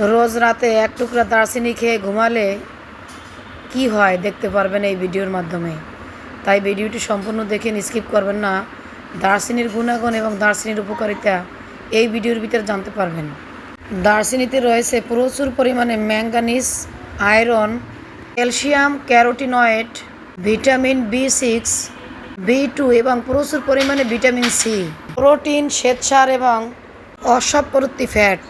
রোজ রাতে এক টুকরা দারচিনি খেয়ে ঘুমালে কি হয় দেখতে পারবেন এই ভিডিওর মাধ্যমে। তাই ভিডিওটি সম্পূর্ণ দেখে স্কিপ করবেন না। দারচিনির গুণাগুণ এবং দারচিনির উপকারিতা এই ভিডিওর ভিতরে জানতে পারবেন। দারচিনিতে রয়েছে প্রচুর পরিমাণে manganese, iron, calcium, carotenoid, vitamin B6, B2 এবং প্রচুর পরিমাণে ভিটামিন সি, প্রোটিন, শ্বেতসার এবং অসম্পৃক্ত ফ্যাট।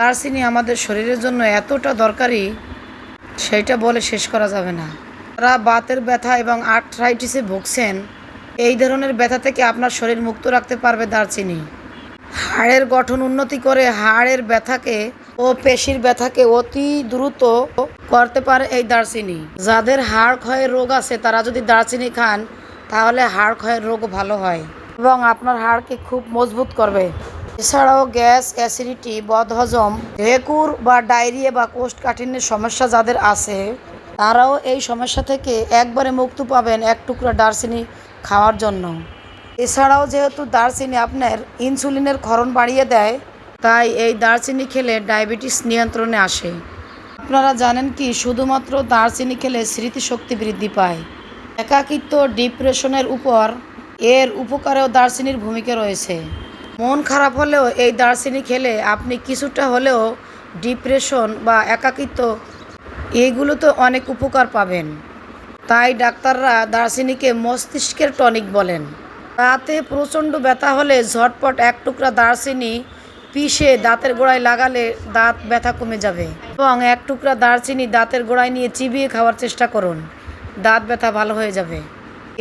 দারচিনি আমাদের শরীরের জন্য এতটা দরকারি সেটা বলে শেষ করা যাবে না। যারা বাতের ব্যথা এবং আর্থ্রাইটিসে ভুগছেন, এই ধরনের ব্যথা থেকে আপনার শরীর মুক্ত রাখতে পারবে দারচিনি। হাড়ের গঠন উন্নতি করে হাড়ের ব্যথাকে ও পেশির ব্যথাকে অতি দ্রুত করতে পারে এই দারচিনি। যাদের হাড় ক্ষয়ের রোগ আছে তারা যদি দারচিনি খান তাহলে হাড় ক্ষয়ের রোগ ভালো হয় এবং আপনার হাড়কে খুব মজবুত করবে। এছাড়াও গ্যাস, অ্যাসিডিটি, বদহজম, ঢেকুর বা ডায়রিয়া বা কোষ্ঠকাঠিন্যের সমস্যা যাদের আছে তারাও এই সমস্যা থেকে একবারে মুক্তি পাবেন এক টুকরা দারচিনি খাওয়ার জন্য। এছাড়াও যেহেতু দারচিনি আপনার ইনসুলিনের ক্ষরণ বাড়িয়ে দেয়, তাই এই দারচিনি খেলে ডায়াবেটিস নিয়ন্ত্রণে আসে। আপনারা জানেন কি, শুধুমাত্র দারচিনি খেলে স্মৃতিশক্তি বৃদ্ধি পায়। একাকিত্ব, ডিপ্রেশনের উপর এর উপকারেও দারচিনির ভূমিকা রয়েছে। মন খারাপ হলেও এই দারচিনি খেলে আপনি কিছুটা হলেও ডিপ্রেশন বা একাকিত্ব এগুলোতে অনেক উপকার পাবেন। তাই ডাক্তাররা দারচিনিকে মস্তিষ্কের টনিক বলেন। দাঁতে প্রচণ্ড ব্যথা হলে ঝটপট এক টুকরা দারচিনি পিষে দাঁতের গোড়ায় লাগালে দাঁত ব্যথা কমে যাবে। এবং এক টুকরা দারচিনি দাঁতের গোড়ায় নিয়ে চিবিয়ে খাওয়ার চেষ্টা করুন, দাঁত ব্যথা ভালো হয়ে যাবে।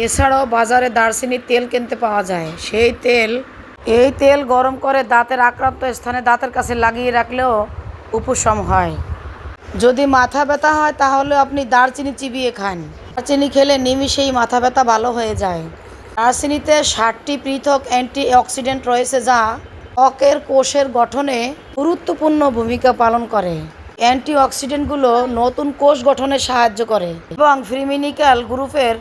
এছাড়াও বাজারে দারচিনির তেল কিনতে পাওয়া যায়। এই তেল গরম করে দাঁতের আক্রান্ত স্থানে দাঁতের কাছে লাগিয়ে রাখলেও উপশম হয়। যদি মাথা ব্যথা হয় তাহলে আপনি দারচিনি চিবিয়ে খান। দারচিনি খেলে নিমিষেই মাথা ব্যথা ভালো হয়ে যায়। দারচিনিতে 60টি পৃথক অ্যান্টিঅক্সিডেন্ট রয়েছে যা ত্বকের কোষের গঠনে গুরুত্বপূর্ণ ভূমিকা পালন করে। অ্যান্টিঅক্সিডেন্টগুলো নতুন কোষ গঠনে সাহায্য করে এবং ফ্রি রেডিক্যাল গ্রুপের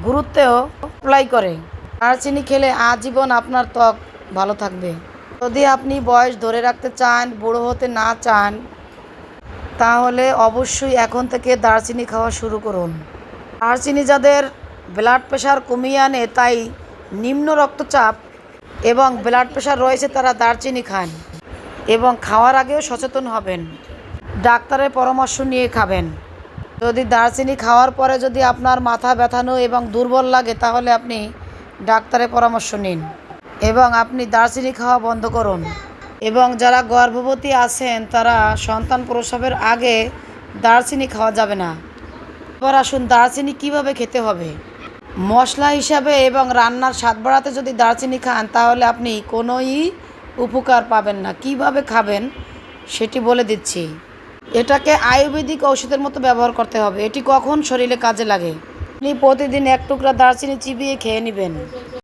গুরুত্বেও অ্যাপ্লাই করে। দারচিনি খেলে আজীবন আপনার ত্বক ভালো থাকবে। যদি আপনি বয়স ধরে রাখতে চান, বুড়ো হতে না চান, তাহলে অবশ্যই এখন থেকে দারচিনি খাওয়া শুরু করুন। দারচিনি যাদের ব্লাড প্রেশার কমিয়ে আনে, তাই নিম্ন রক্তচাপ এবং ব্লাড প্রেশার রয়েছে তারা দারচিনি খান এবং খাওয়ার আগেও সচেতন হবেন। ডাক্তারের পরামর্শ নিয়ে খাবেন। যদি দারচিনি খাওয়ার পরে যদি আপনার মাথা ব্যথানো এবং দুর্বল লাগে তাহলে আপনি ডাক্তারের পরামর্শ নিন এবং আপনি দারচিনি খাওয়া বন্ধ করুন। এবং যারা গর্ভবতী আছেন তারা সন্তান প্রসবের আগে দারচিনি খাওয়া যাবে না। এবার আসুন দারচিনি কিভাবে খেতে হবে। মশলা হিসাবে এবং রান্নার স্বাদ বাড়াতে যদি দারচিনি খান তাহলে আপনি কোনোই উপকার পাবেন না। কিভাবে খাবেন সেটি বলে দিচ্ছি। এটাকে আয়ুর্বেদিক ঔষধের মতো ব্যবহার করতে হবে। এটি কখন শরীরে কাজে লাগে, আপনি প্রতিদিন এক টুকরা দারচিনি চিবিয়ে খেয়ে নেবেন।